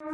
Hi,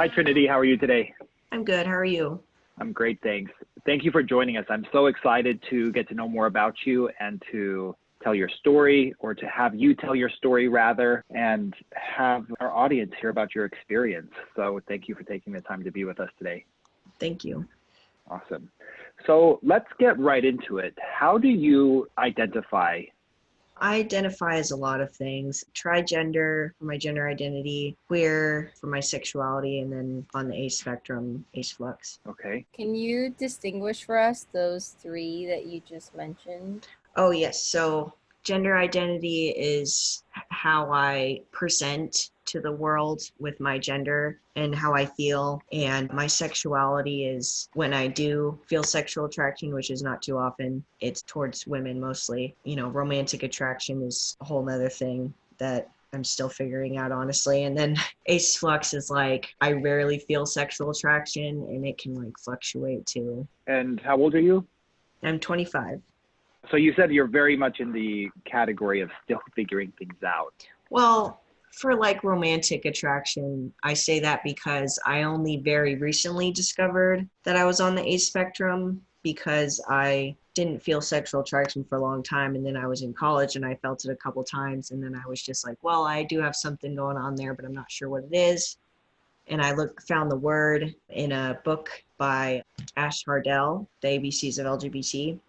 Trinity. How are you today? I'm good. How are you? I'm great, thanks. Thank you for joining us. I'm so excited to get to know more about you and to tell your story, or to have you tell your story rather, and have our audience hear about your experience. So thank you for taking the time to be with us today. Thank you. Awesome. So let's get right into it. How do you identify? I identify as a lot of things. Trigender for my gender identity, queer for my sexuality, and then on the ace spectrum, ace flux. Okay. Can you distinguish for us those three that you just mentioned? Oh, yes. So gender identity is how I present to the world with my gender and how I feel. And my sexuality is when I do feel sexual attraction, which is not too often. It's towards women mostly. You know, romantic attraction is a whole nother thing that I'm still figuring out, honestly. And then ace flux is like, I rarely feel sexual attraction, and it can like fluctuate too. And how old are you? I'm 25. So you said you're very much in the category of still figuring things out. Well, for like romantic attraction, I say that because I only very recently discovered that I was on the ace spectrum, because I didn't feel sexual attraction for a long time. And then I was in college and I felt it a couple times. And then I was just like, well, I do have something going on there, but I'm not sure what it is. And I found the word in a book by Ash Hardell, The ABCs of LGBT.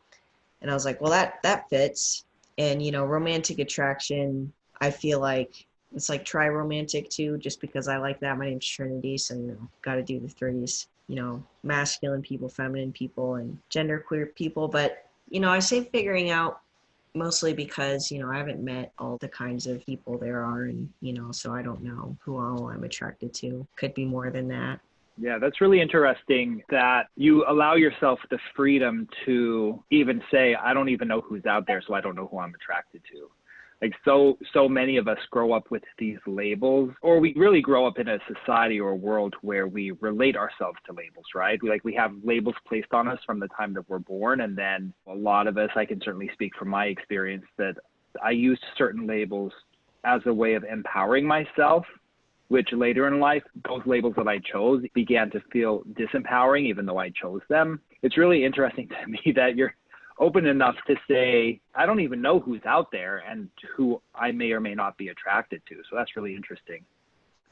And I was like, well, that fits. And, you know, romantic attraction, I feel like it's like tri-romantic too, just because I like that. My name's Trinity, so, you know, got to do the threes, you know, masculine people, feminine people, and genderqueer people. But, you know, I say figuring out mostly because, you know, I haven't met all the kinds of people there are, and, you know, so I don't know who all I'm attracted to. Could be more than that. Yeah, that's really interesting that you allow yourself the freedom to even say, I don't even know who's out there, so I don't know who I'm attracted to. Like so many of us grow up with these labels, or we really grow up in a society or a world where we relate ourselves to labels, right? We have labels placed on us from the time that we're born. And then a lot of us, I can certainly speak from my experience, that I used certain labels as a way of empowering myself, which later in life, those labels that I chose began to feel disempowering, even though I chose them. It's really interesting to me that you're open enough to say, I don't even know who's out there and who I may or may not be attracted to. So that's really interesting.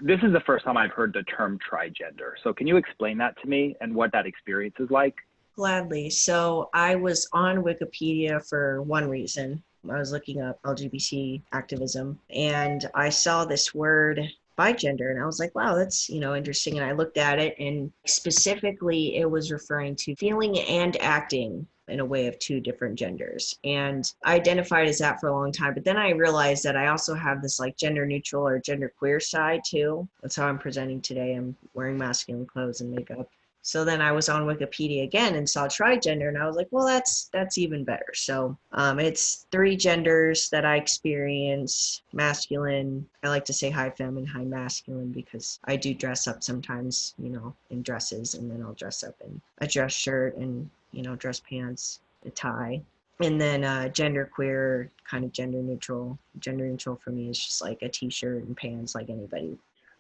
This is the first time I've heard the term trigender. So can you explain that to me and what that experience is like? Gladly. So I was on Wikipedia for one reason. I was looking up LGBT activism, and I saw this word bigender, and I was like, wow, that's, you know, interesting. And I looked at it, and specifically it was referring to feeling and acting in a way of two different genders. And I identified as that for a long time, but then I realized that I also have this like gender neutral or gender queer side too. That's how I'm presenting today. I'm wearing masculine clothes and makeup. So then I was on Wikipedia again and saw trigender, and I was like, well, that's even better. So it's three genders that I experience: masculine, I like to say high feminine, high masculine, because I do dress up sometimes, you know, in dresses, and then I'll dress up in a dress shirt and, you know, dress pants, a tie. And then genderqueer, kind of gender neutral. Gender neutral for me is just like a t-shirt and pants like anybody.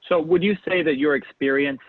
So would you say that your experience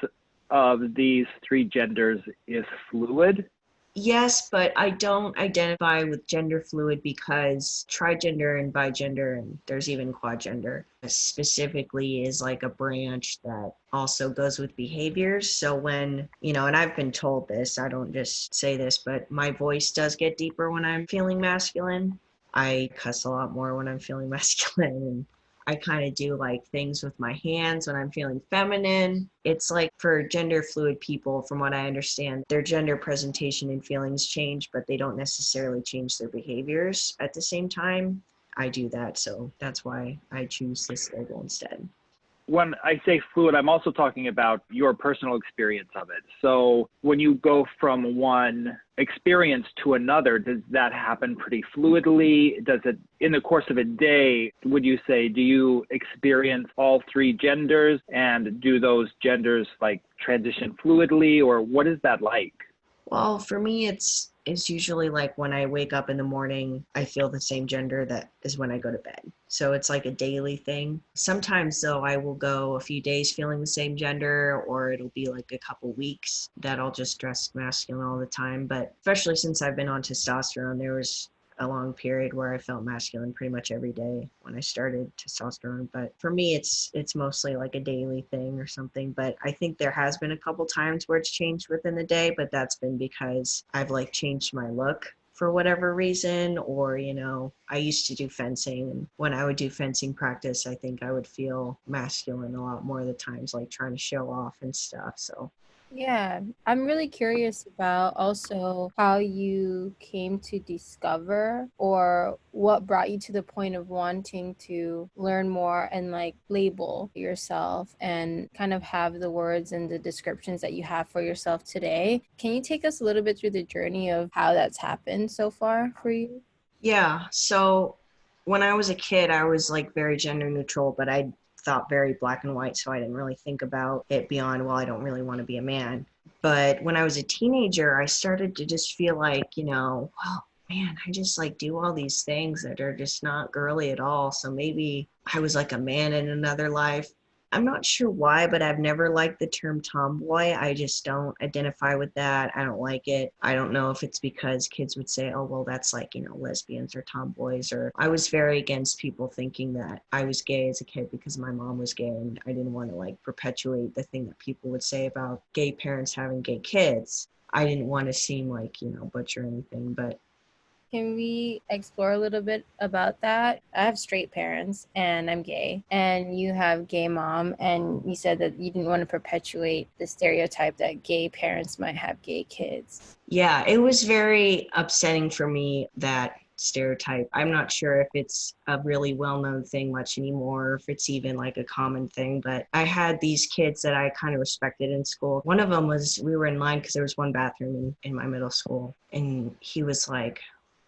of these three genders is fluid? Yes, but I don't identify with gender fluid, because trigender and bigender, and there's even quadgender, specifically is like a branch that also goes with behaviors. So when, you know, and I've been told this, I don't just say this, but my voice does get deeper when I'm feeling masculine. I cuss a lot more when I'm feeling masculine, and I kind of do like things with my hands when I'm feeling feminine. It's like for gender fluid people, from what I understand, their gender presentation and feelings change, but they don't necessarily change their behaviors at the same time. I do that, so that's why I choose this label instead. when I say fluid, I'm also talking about your personal experience of it. So when you go from one experience to another, does that happen pretty fluidly? Does it, in the course of a day, would you say, do you experience all three genders, and do those genders like transition fluidly, or what is that like? Well, for me, it's usually like when I wake up in the morning, I feel the same gender that is when I go to bed. So it's like a daily thing. Sometimes, though, I will go a few days feeling the same gender, or it'll be like a couple weeks that I'll just dress masculine all the time. But especially since I've been on testosterone, there was a long period where I felt masculine pretty much every day when I started testosterone. But for me, it's mostly like a daily thing or something. But I think there has been a couple times where it's changed within the day, but that's been because I've like changed my look for whatever reason, or I used to do fencing, and when I would do fencing practice, I think I would feel masculine a lot more of the times, like trying to show off and stuff. So Yeah, I'm really curious about also how you came to discover, or what brought you to the point of wanting to learn more and like label yourself and kind of have the words and the descriptions that you have for yourself today. Can you take us a little bit through the journey of how that's happened so far for you? yeah, so when I was a kid, I was like very gender neutral, but I thought very black and white, so I didn't really think about it beyond, well, I don't really want to be a man. But when I was a teenager, I started to just feel like, well, man, I just like do all these things that are just not girly at all. So maybe I was like a man in another life. I'm not sure why, but I've never liked the term tomboy. I just don't identify with that. I don't like it. I don't know if it's because kids would say, oh, well, that's like, lesbians or tomboys. Or I was very against people thinking that I was gay as a kid because my mom was gay, and I didn't want to like perpetuate the thing that people would say about gay parents having gay kids. I didn't want to seem like, butch or anything, but Can we explore a little bit about that? I have straight parents and I'm gay, and you have gay mom, and you said that you didn't want to perpetuate the stereotype that gay parents might have gay kids. yeah, it was very upsetting for me, that stereotype. I'm not sure if it's a really well-known thing much anymore, or if it's even like a common thing, but I had these kids that I kind of respected in school. One of them was, we were in line because there was one bathroom in my middle school, and he was like,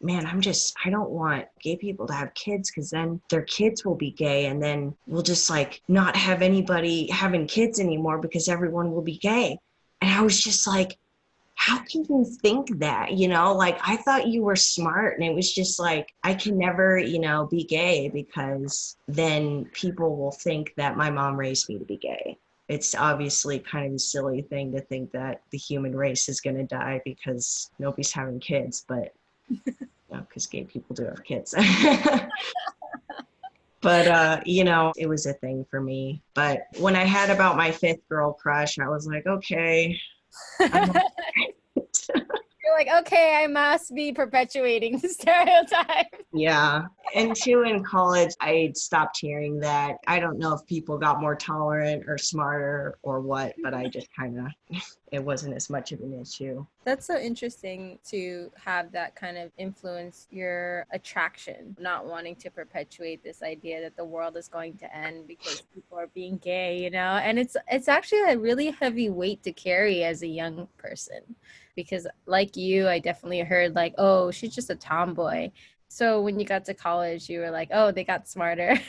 man, I don't want gay people to have kids because then their kids will be gay, and then we'll just like not have anybody having kids anymore because everyone will be gay. And I was just like, how can you think that? Like, I thought you were smart, and it was just like, I can never, be gay because then people will think that my mom raised me to be gay. It's obviously kind of a silly thing to think that the human race is going to die because nobody's having kids, but because gay people do have kids. But, it was a thing for me. But when I had about my fifth girl crush, I was like, okay, I'm not You're like, okay, I must be perpetuating the stereotype. yeah. And two, in college, I stopped hearing that. I don't know if people got more tolerant or smarter or what, but I just kind of, it wasn't as much of an issue. That's so interesting to have that kind of influence your attraction, not wanting to perpetuate this idea that the world is going to end because people are being gay, And it's actually a really heavy weight to carry as a young person, because like you, I definitely heard like, oh, she's just a tomboy. So when you got to college, you were like, oh, they got smarter.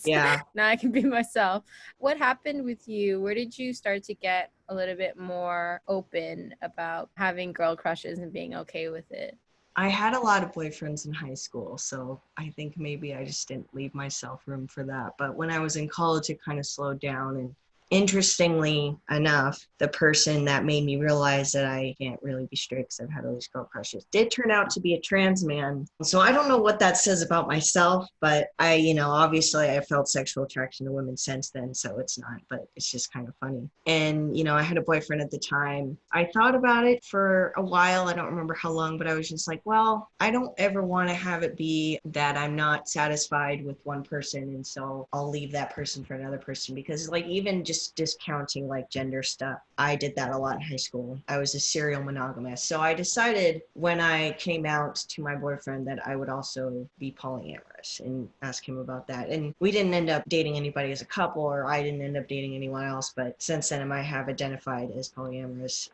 Yeah. Now I can be myself. What happened with you? Where did you start to get a little bit more open about having girl crushes and being okay with it? I had a lot of boyfriends in high school, so I think maybe I just didn't leave myself room for that. But when I was in college, it kind of slowed down. And interestingly enough, the person that made me realize that I can't really be straight because I've had all these girl crushes did turn out to be a trans man. So I don't know what that says about myself, but obviously I felt sexual attraction to women since then, so it's not, but it's just kind of funny. And, I had a boyfriend at the time. I thought about it for a while. I don't remember how long, but I was just like, well, I don't ever want to have it be that I'm not satisfied with one person, and so I'll leave that person for another person, because like even just discounting like gender stuff, I did that a lot in high school. I was a serial monogamist. So I decided when I came out to my boyfriend that I would also be polyamorous. polyamorous and ask him about that. And we didn't end up dating anybody as a couple, or I didn't end up dating anyone else. But since then, I have identified as polyamorous,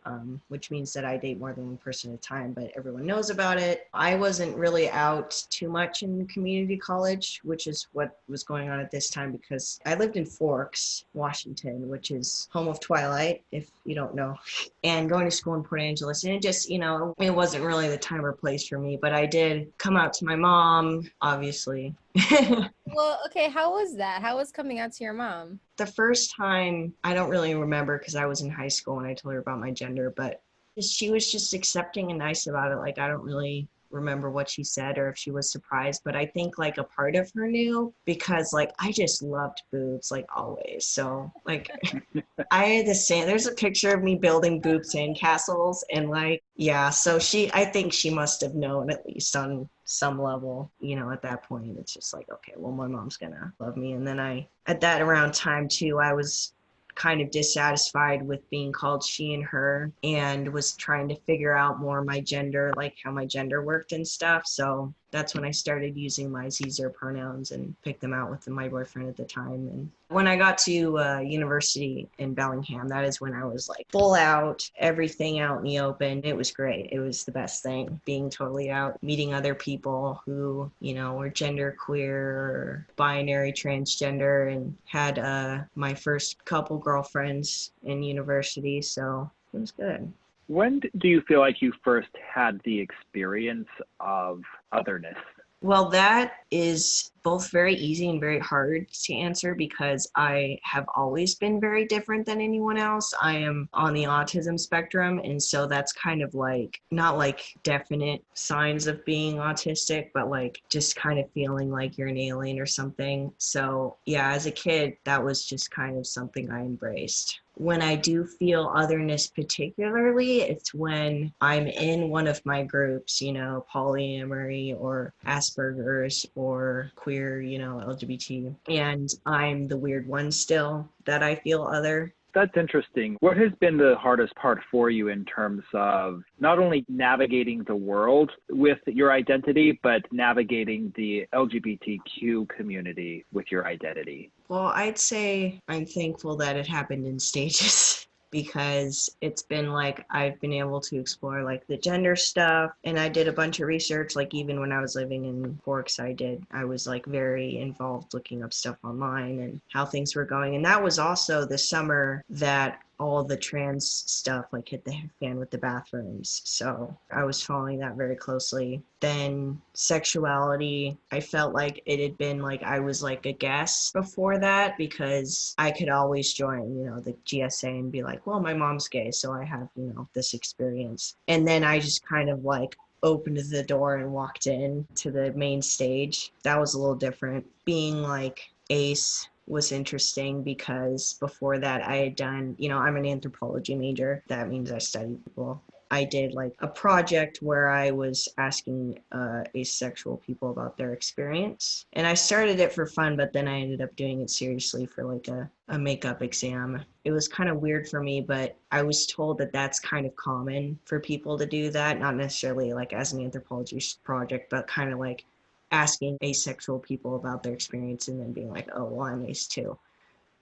which means that I date more than one person at a time, but everyone knows about it. I wasn't really out too much in community college, which is what was going on at this time, because I lived in Forks, Washington, which is home of Twilight, if you don't know, and going to school in Port Angeles. And it just, it wasn't really the time or place for me, but I did come out to my mom, obviously. Well, okay, how was that? How was coming out to your mom? The first time, I don't really remember because I was in high school when I told her about my gender, but she was just accepting and nice about it. Like, I don't really remember what she said or if she was surprised, but I think like a part of her knew, because like I just loved boobs, like always. So like I had the same, there's a picture of me building boob sandcastles, and like, yeah, so I think she must have known, at least on some level, at that point. It's just like, okay, well, my mom's gonna love me. And then at that around time too, I was kind of dissatisfied with being called she and her, and was trying to figure out more my gender, like how my gender worked and stuff. So that's when I started using my Zer pronouns and picked them out with my boyfriend at the time. And when I got to university in Bellingham, that is when I was like full out, everything out in the open. It was great. It was the best thing, being totally out, meeting other people who, were gender queer or binary, transgender, and had my first couple girlfriends in university. So it was good. When do you feel like you first had the experience of otherness? Well, that is both very easy and very hard to answer, because I have always been very different than anyone else. I am on the autism spectrum, and so that's kind of like, not like definite signs of being autistic, but like just kind of feeling like you're an alien or something. So yeah, as a kid, that was just kind of something I embraced. When I do feel otherness particularly, it's when I'm in one of my groups, polyamory or Asperger's or queer, LGBT, and I'm the weird one still, that I feel other. That's interesting. What has been the hardest part for you in terms of not only navigating the world with your identity, but navigating the LGBTQ community with your identity? Well, I'd say I'm thankful that it happened in stages. Because it's been like I've been able to explore like the gender stuff, and I did a bunch of research. Like even when I was living in Forks, I was like very involved looking up stuff online and how things were going. And that was also the summer that all the trans stuff like hit the fan with the bathrooms. So I was following that very closely. Then sexuality, I felt like it had been like I was like a guest before that, because I could always join, the GSA and be like, well, my mom's gay, so I have, this experience. And then I just kind of like opened the door and walked in to the main stage. That was a little different. Being like ace was interesting, because before that I had done, I'm an anthropology major. That means I study people. I did like a project where I was asking asexual people about their experience. And I started it for fun, but then I ended up doing it seriously for like a makeup exam. It was kind of weird for me, but I was told that that's kind of common for people to do that, not necessarily like as an anthropology project, but kind of like asking asexual people about their experience and then being like, oh, well, I'm ace too.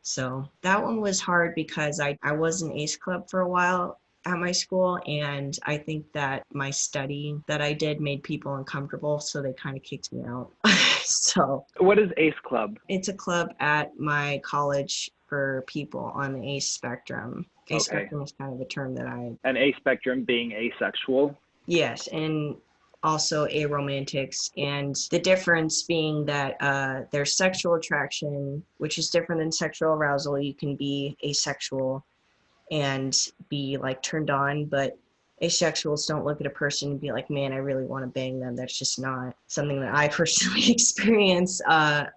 So that one was hard, because I was in ace club for a while at my school, and I think that my study that I did made people uncomfortable, so they kind of kicked me out. So what is ACE Club? It's a club at my college for people on the ACE spectrum. ACE spectrum is kind of a term that An ACE spectrum being asexual? Yes, and also aromantics, and the difference being that there's sexual attraction, which is different than sexual arousal. You can be asexual and be like turned on, but asexuals don't look at a person and be like, man, I really want to bang them. That's just not something that I personally experience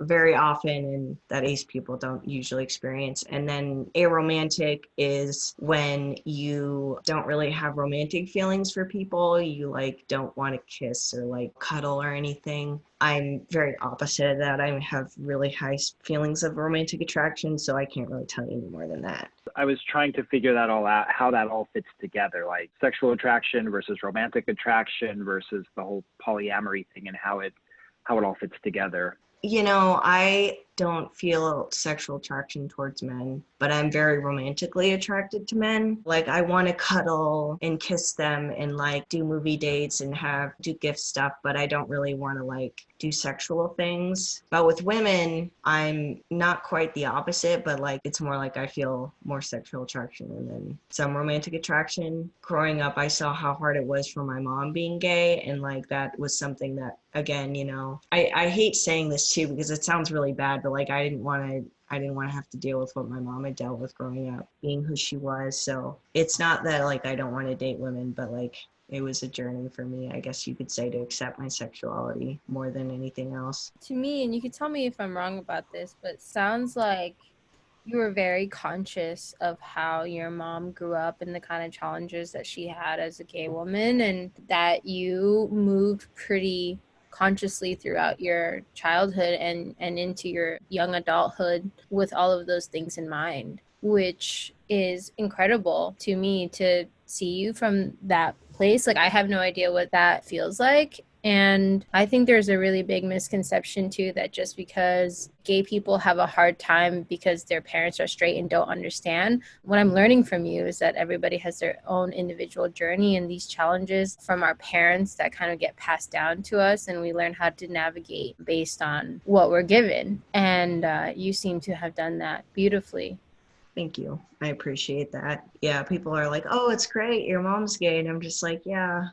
very often, and that ace people don't usually experience. And then aromantic is when you don't really have romantic feelings for people. You like don't want to kiss or like cuddle or anything. I'm very opposite of that. I have really high feelings of romantic attraction, so I can't really tell you any more than that. I was trying to figure that all out, how that all fits together, like sexual attraction versus romantic attraction versus the whole polyamory thing and how it how it all fits together. I don't feel sexual attraction towards men, but I'm very romantically attracted to men. Like, I want to cuddle and kiss them and like do movie dates and do gift stuff, but I don't really want to like do sexual things. But with women, I'm not quite the opposite, but like it's more like I feel more sexual attraction and then some romantic attraction. Growing up, I saw how hard it was for my mom being gay, and like that was something that, again, I hate saying this too because it sounds really bad, but like I didn't want to have to deal with what my mom had dealt with growing up, being who she was. So it's not that like I don't want to date women, but like it was a journey for me, I guess you could say, to accept my sexuality more than anything else. To me, and you could tell me if I'm wrong about this, but it sounds like you were very conscious of how your mom grew up and the kind of challenges that she had as a gay woman, and that you moved pretty consciously throughout your childhood and into your young adulthood with all of those things in mind, which is incredible to me to see you from that place. Like, I have no idea what that feels like. And I think there's a really big misconception too, that just because gay people have a hard time because their parents are straight and don't understand, what I'm learning from you is that everybody has their own individual journey, and these challenges from our parents that kind of get passed down to us, and we learn how to navigate based on what we're given. And you seem to have done that beautifully. Thank you. I appreciate that. Yeah, people are like, oh, it's great, your mom's gay. And I'm just like, yeah.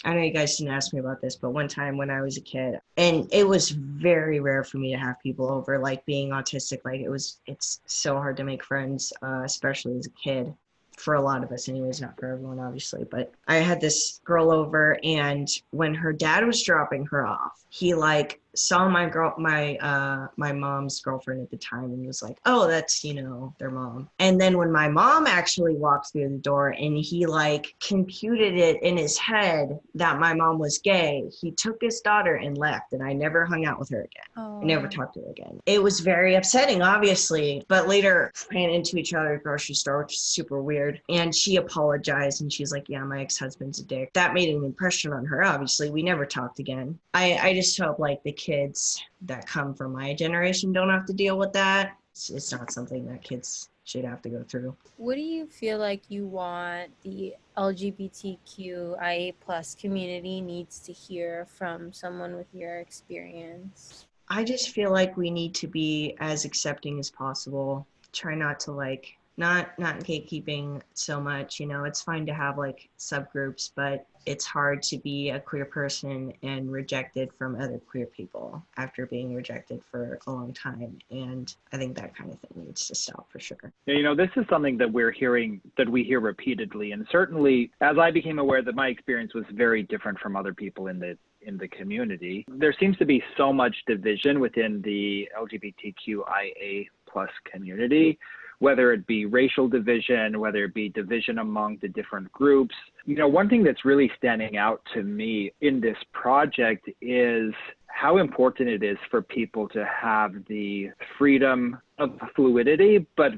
I know you guys didn't ask me about this, but one time when I was a kid, and it was very rare for me to have people over, like being autistic, like it's so hard to make friends, especially as a kid. For a lot of us anyways, not for everyone obviously, but I had this girl over, and when her dad was dropping her off, he like saw my mom's girlfriend at the time and was like, oh, that's their mom. And then when my mom actually walked through the door and he like computed it in his head that my mom was gay, he took his daughter and left, and I never hung out with her again. I never talked to her again. It was very upsetting, obviously, but later ran into each other at the grocery store, which is super weird. And she apologized, and she's like, yeah, my ex-husband's a dick. That made an impression on her, obviously. We never talked again. I just hope like the kids that come from my generation don't have to deal with that. It's not something that kids should have to go through. What do you feel like you want the LGBTQIA plus community needs to hear from someone with your experience? I just feel like we need to be as accepting as possible. Try not to like, not gatekeeping so much. It's fine to have like subgroups, but it's hard to be a queer person and rejected from other queer people after being rejected for a long time. And I think that kind of thing needs to stop for sure. This is something that we hear repeatedly. And certainly, as I became aware that my experience was very different from other people in the community, there seems to be so much division within the LGBTQIA plus community, whether it be racial division, whether it be division among the different groups. One thing that's really standing out to me in this project is how important it is for people to have the freedom of fluidity, but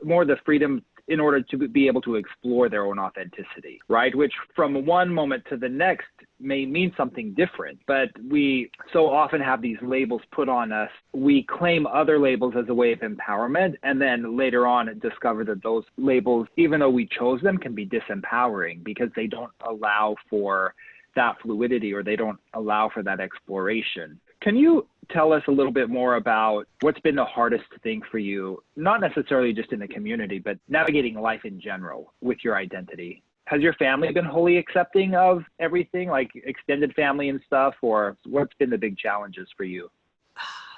more the freedom in order to be able to explore their own authenticity, right? Which from one moment to the next may mean something different, but we so often have these labels put on us. We claim other labels as a way of empowerment, and then later on discover that those labels, even though we chose them, can be disempowering because they don't allow for that fluidity, or they don't allow for that exploration. Can you tell us a little bit more about what's been the hardest thing for you, not necessarily just in the community, but navigating life in general with your identity? Has your family been wholly accepting of everything, like extended family and stuff, or what's been the big challenges for you?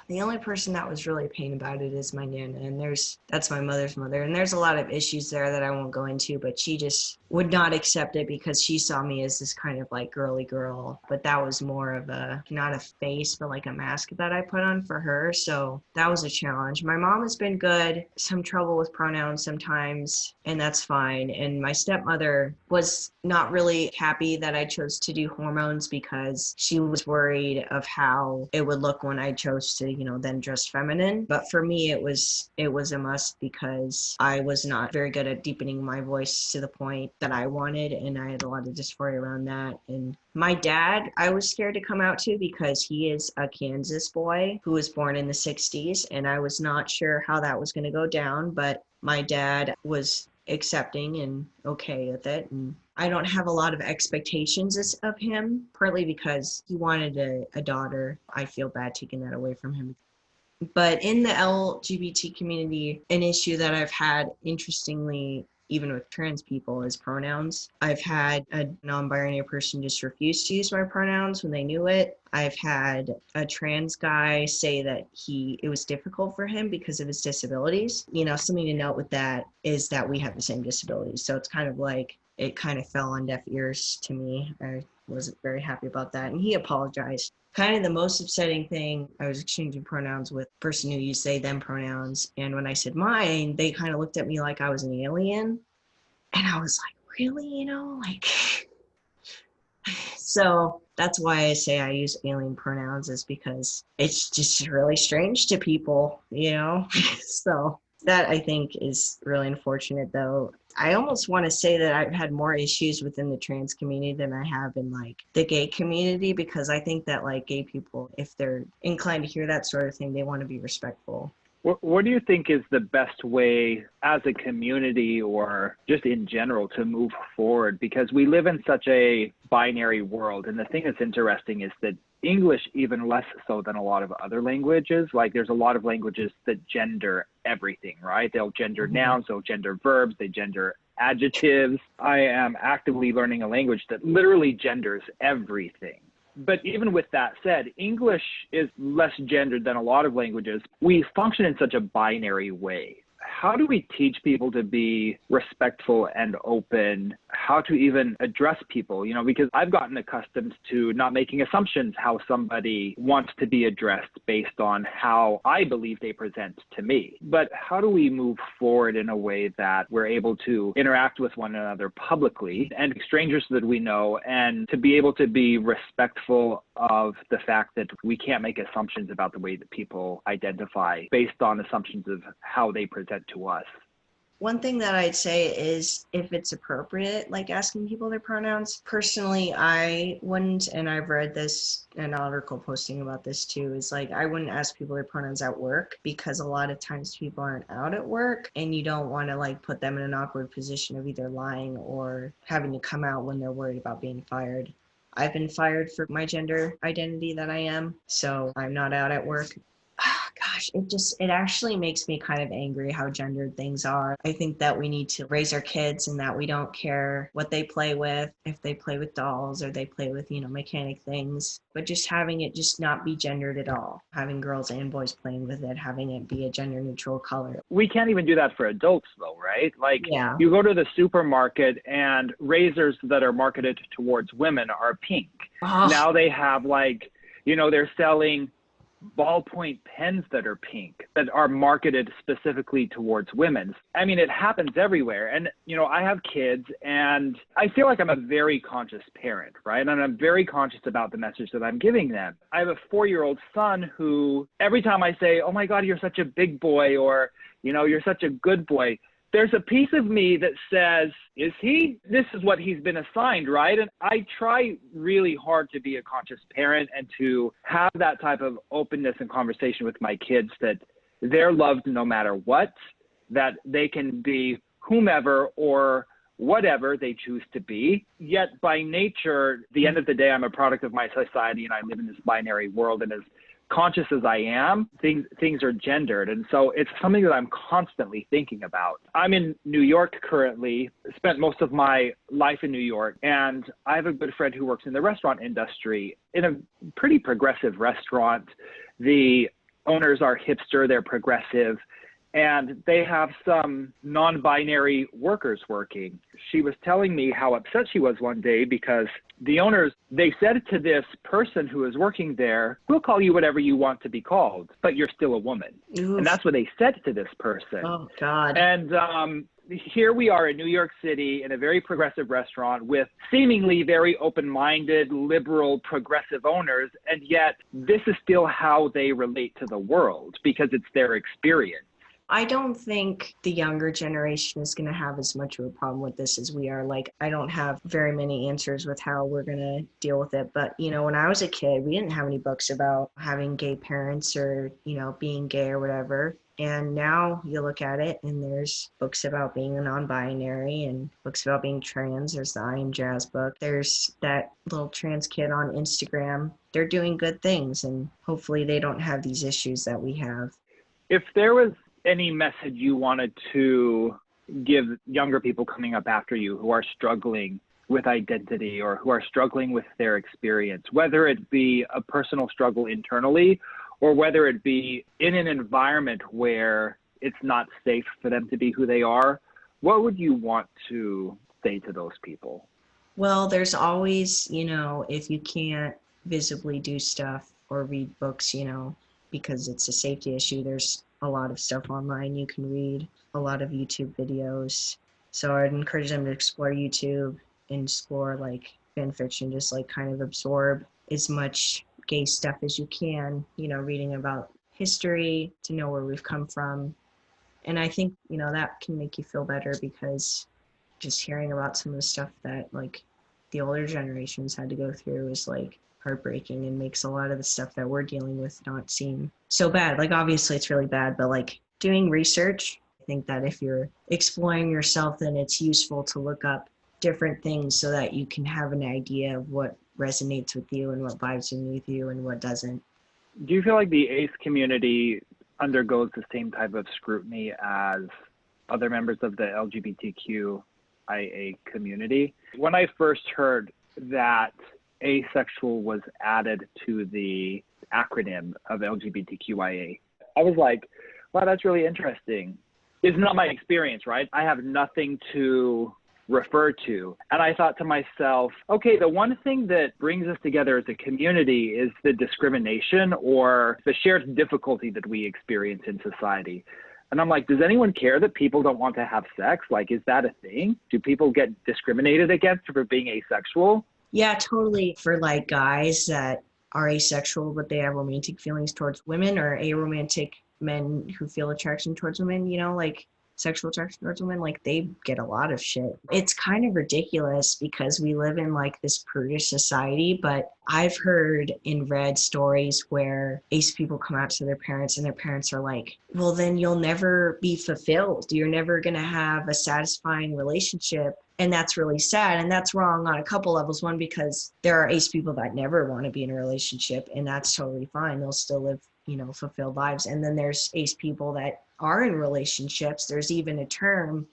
The only person that was really a pain about it is my Nana, and that's my mother's mother. And there's a lot of issues there that I won't go into, but she just would not accept it because she saw me as this kind of like girly girl. But that was more of not a face, but like a mask that I put on for her. So that was a challenge. My mom has been good, some trouble with pronouns sometimes, and that's fine. And my stepmother was not really happy that I chose to do hormones because she was worried of how it would look when I chose to then dress feminine. But for me, it was a must because I was not very good at deepening my voice to the point that I wanted. And I had a lot of dysphoria around that. And my dad, I was scared to come out to because he is a Kansas boy who was born in the 60s. And I was not sure how that was going to go down. But my dad was accepting and okay with it. And I don't have a lot of expectations of him, partly because he wanted a daughter. I feel bad taking that away from him. But in the LGBT community, an issue that I've had, interestingly, even with trans people, is pronouns. I've had a non-binary person just refuse to use my pronouns when they knew it. I've had a trans guy say that it was difficult for him because of his disabilities. Something to note with that is that we have the same disabilities. So it's kind of like it kind of fell on deaf ears to me. I wasn't very happy about that. And he apologized. Kind of the most upsetting thing, I was exchanging pronouns with a person who used they, them pronouns. And when I said mine, they kind of looked at me like I was an alien. And I was like, really? So that's why I say I use alien pronouns, is because it's just really strange to people, So that, I think, is really unfortunate, though. I almost want to say that I've had more issues within the trans community than I have in the gay community, because I think that gay people, if they're inclined to hear that sort of thing, they want to be respectful. What do you think is the best way as a community or just in general to move forward? Because we live in such a binary world. And the thing that's interesting is that English, even less so than a lot of other languages, there's a lot of languages that gender everything, right? They'll gender nouns, they'll gender verbs, they gender adjectives. I am actively learning a language that literally genders everything. But even with that said, English is less gendered than a lot of languages. We function in such a binary way. How do we teach people to be respectful and open? How to even address people? Because I've gotten accustomed to not making assumptions how somebody wants to be addressed based on how I believe they present to me. But how do we move forward in a way that we're able to interact with one another publicly and strangers that we know, and to be able to be respectful of the fact that we can't make assumptions about the way that people identify based on assumptions of how they present to us? One thing that I'd say is, if it's appropriate, asking people their pronouns. Personally, I wouldn't, and I've read this, an article posting about this too, is I wouldn't ask people their pronouns at work, because a lot of times people aren't out at work and you don't want to put them in an awkward position of either lying or having to come out when they're worried about being fired. I've been fired for my gender identity that I am, so I'm not out at work. Gosh, it actually makes me kind of angry how gendered things are. I think that we need to raise our kids and that we don't care what they play with, if they play with dolls or they play with, mechanic things, but just having it just not be gendered at all. Having girls and boys playing with it, having it be a gender neutral color. We can't even do that for adults though, right? Yeah. You go to the supermarket and razors that are marketed towards women are pink. Oh. Now they have they're selling ballpoint pens that are pink that are marketed specifically towards women. I mean, it happens everywhere. And, I have kids and I feel like I'm a very conscious parent, right? And I'm very conscious about the message that I'm giving them. I have a 4-year-old son who, every time I say, oh my God, you're such a big boy, or, you're such a good boy, there's a piece of me that says, is he? This is what he's been assigned, right? And I try really hard to be a conscious parent and to have that type of openness and conversation with my kids, that they're loved no matter what, that they can be whomever or whatever they choose to be. Yet by nature, at the end of the day, I'm a product of my society and I live in this binary world, and as conscious as I am, things are gendered. And so it's something that I'm constantly thinking about. I'm in New York currently, spent most of my life in New York, and I have a good friend who works in the restaurant industry in a pretty progressive restaurant. The owners are hipster, they're progressive, and they have some non-binary workers working. She was telling me how upset she was one day because the owners, they said to this person who is working there, we'll call you whatever you want to be called, but you're still a woman. Oof. And that's what they said to this person. Oh, God. And here we are in New York City in a very progressive restaurant with seemingly very open-minded, liberal, progressive owners, and yet this is still how they relate to the world because it's their experience. I don't think the younger generation is going to have as much of a problem with this as we are. Like, I don't have very many answers with how we're going to deal with it. But, you know, when I was a kid, we didn't have any books about having gay parents or, you know, being gay or whatever. And now you look at it and there's books about being a non-binary and books about being trans. There's the I Am Jazz book. There's that little trans kid on Instagram. They're doing good things and hopefully they don't have these issues that we have. If there was any message you wanted to give younger people coming up after you who are struggling with identity or who are struggling with their experience, whether it be a personal struggle internally or whether it be in an environment where it's not safe for them to be who they are, what would you want to say to those people? Well, there's always, you know, if you can't visibly do stuff or read books, you know, because it's a safety issue, there's a lot of stuff online you can read, a lot of YouTube videos. So I'd encourage them to explore YouTube and explore like fan fiction, just like kind of absorb as much gay stuff as you can, you know, reading about history to know where we've come from. And I think, you know, that can make you feel better because just hearing about some of the stuff that like the older generations had to go through is like heartbreaking and makes a lot of the stuff that we're dealing with not seem so bad. Like obviously it's really bad, but like doing research, I think that if you're exploring yourself, then it's useful to look up different things so that you can have an idea of what resonates with you and what vibes in with you and what doesn't. Do you feel like the ACE community undergoes the same type of scrutiny as other members of the LGBTQIA community? When I first heard that asexual was added to the acronym of LGBTQIA, I was like, wow, that's really interesting. It's not my experience, right? I have nothing to refer to. And I thought to myself, okay, the one thing that brings us together as a community is the discrimination or the shared difficulty that we experience in society. And I'm like, does anyone care that people don't want to have sex? Like, is that a thing? Do people get discriminated against for being asexual? Yeah, totally. For like guys that are asexual, but they have romantic feelings towards women, or aromantic men who feel attraction towards women, you know, like sexual attraction towards women, like they get a lot of shit. It's kind of ridiculous because we live in like this prudish society, but I've heard and read stories where ace people come out to their parents and their parents are like, well, then you'll never be fulfilled. You're never going to have a satisfying relationship. And that's really sad. And that's wrong on a couple levels. One, because there are ace people that never want to be in a relationship, and that's totally fine. They'll still live, you know, fulfilled lives. And then there's ace people that are in relationships. There's even a term,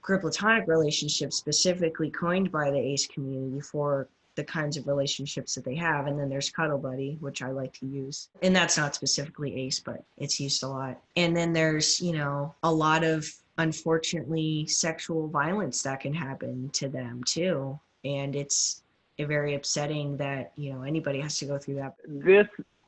queer platonic relationships, specifically coined by the ace community for the kinds of relationships that they have. And then there's cuddle buddy, which I like to use. And that's not specifically ace, but it's used a lot. And then there's, you know, a lot of, unfortunately, sexual violence that can happen to them too. And it's very upsetting that, you know, anybody has to go through that. This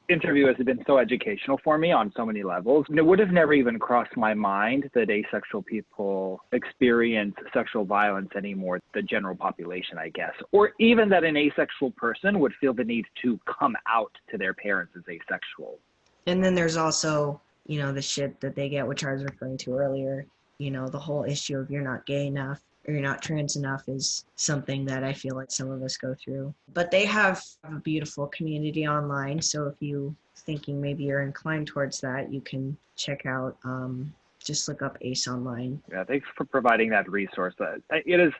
interview has been so educational for me on so many levels. And it would have never even crossed my mind that asexual people experience sexual violence anymore, the general population, I guess, or even that an asexual person would feel the need to come out to their parents as asexual. And then there's also, you know, the shit that they get, which I was referring to earlier. You know, the whole issue of you're not gay enough or you're not trans enough is something that I feel like some of us go through. But they have a beautiful community online. So if you thinking maybe you're inclined towards that, you can check out, just look up ACE online. Yeah, thanks for providing that resource. It is,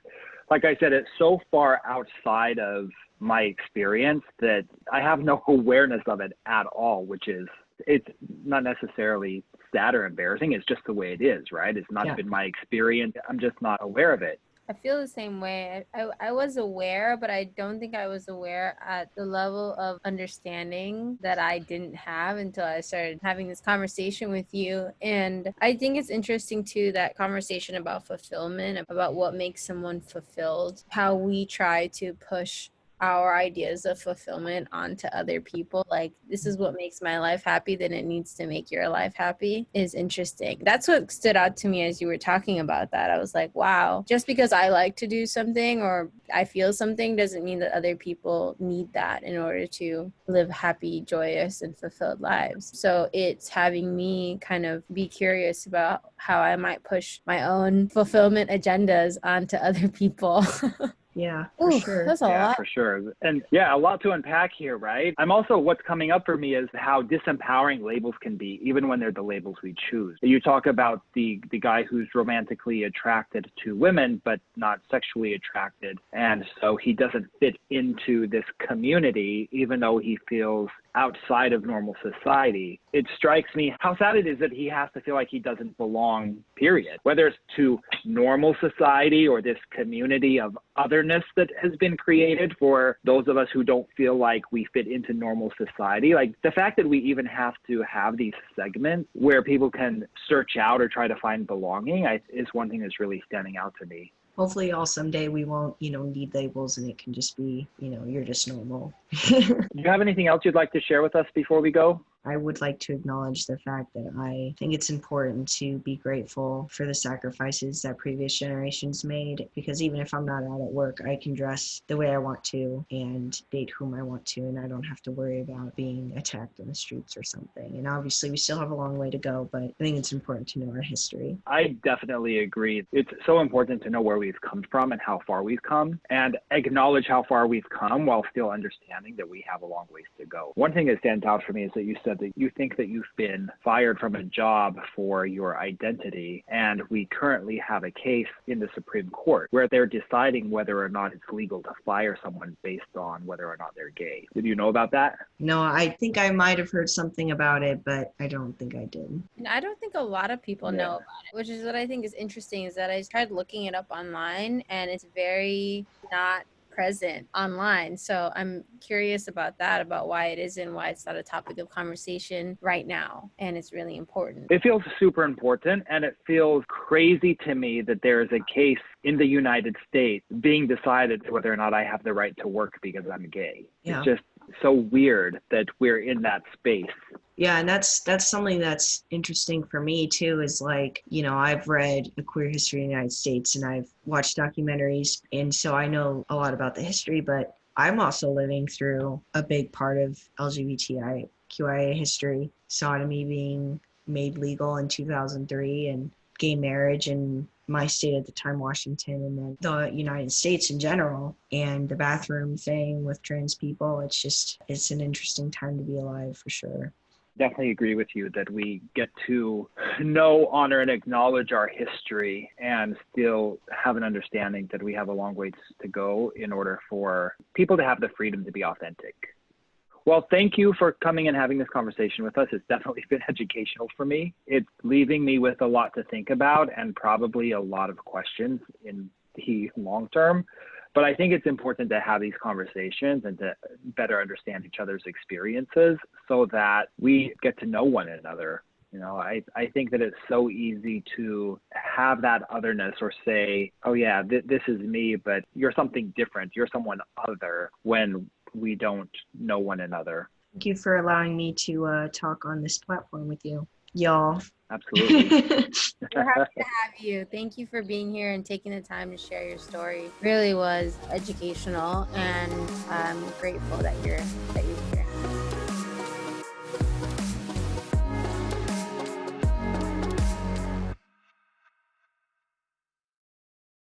like I said, it's so far outside of my experience that I have no awareness of it at all, which is, it's not necessarily sad or embarrassing. It's just the way it is, right? It's not been my experience. I'm just not aware of it. I feel the same way. I was aware, but I don't think I was aware at the level of understanding that I didn't have until I started having this conversation with you. And I think it's interesting too, that conversation about fulfillment, about what makes someone fulfilled, how we try to push our ideas of fulfillment onto other people, like this is what makes my life happy, then it needs to make your life happy, is interesting. That's what stood out to me as you were talking about that. I was like, wow, just because I like to do something or I feel something doesn't mean that other people need that in order to live happy, joyous, and fulfilled lives. So it's having me kind of be curious about how I might push my own fulfillment agendas onto other people. Yeah, for Ooh, sure. that's a Yeah, lot. for sure. And yeah, a lot to unpack here, right? I'm also, what's coming up for me is how disempowering labels can be, even when they're the labels we choose. You talk about the guy who's romantically attracted to women, but not sexually attracted. And so he doesn't fit into this community, even though he feels outside of normal society. It strikes me how sad it is that he has to feel like he doesn't belong, period. Whether it's to normal society or this community of otherness that has been created for those of us who don't feel like we fit into normal society. Like the fact that we even have to have these segments where people can search out or try to find belonging is one thing that's really standing out to me. Hopefully all someday we won't, need labels and it can just be, you're just normal. Do you have anything else you'd like to share with us before we go? I would like to acknowledge the fact that I think it's important to be grateful for the sacrifices that previous generations made, because even if I'm not out at work, I can dress the way I want to and date whom I want to, and I don't have to worry about being attacked in the streets or something. And obviously we still have a long way to go, but I think it's important to know our history. I definitely agree. It's so important to know where we've come from and how far we've come, and acknowledge how far we've come while still understanding that we have a long ways to go. One thing that stands out for me is that you said that you think that you've been fired from a job for your identity, and we currently have a case in the Supreme Court where they're deciding whether or not it's legal to fire someone based on whether or not they're gay. Did you know about that? No, I think I might have heard something about it, but I don't think I did. And I don't think a lot of people Yeah. know about it, which is what I think is interesting, is that I tried looking it up online and it's very not present online. So I'm curious about that, about why it isn't, why it's not a topic of conversation right now. And it's really important. It feels super important, and it feels crazy to me that there is a case in the United States being decided whether or not I have the right to work because I'm gay. Yeah. It's just so weird that we're in that space. Yeah, and that's something that's interesting for me too, is like, I've read A Queer History in the United States and I've watched documentaries, and so I know a lot about the history, but I'm also living through a big part of LGBTQIA history, sodomy being made legal in 2003 and gay marriage in my state at the time, Washington, and then the United States in general, and the bathroom thing with trans people. It's an interesting time to be alive for sure. Definitely agree with you that we get to know, honor, and acknowledge our history and still have an understanding that we have a long ways to go in order for people to have the freedom to be authentic. Well, thank you for coming and having this conversation with us. It's definitely been educational for me. It's leaving me with a lot to think about and probably a lot of questions in the long term. But I think it's important to have these conversations and to better understand each other's experiences so that we get to know one another. I think that it's so easy to have that otherness or say, oh yeah, this is me, but you're something different. You're someone other when we don't know one another. Thank you for allowing me to talk on this platform with you, y'all. Absolutely. We're happy to have you. Thank you for being here and taking the time to share your story. Really was educational, and I'm grateful that you're here.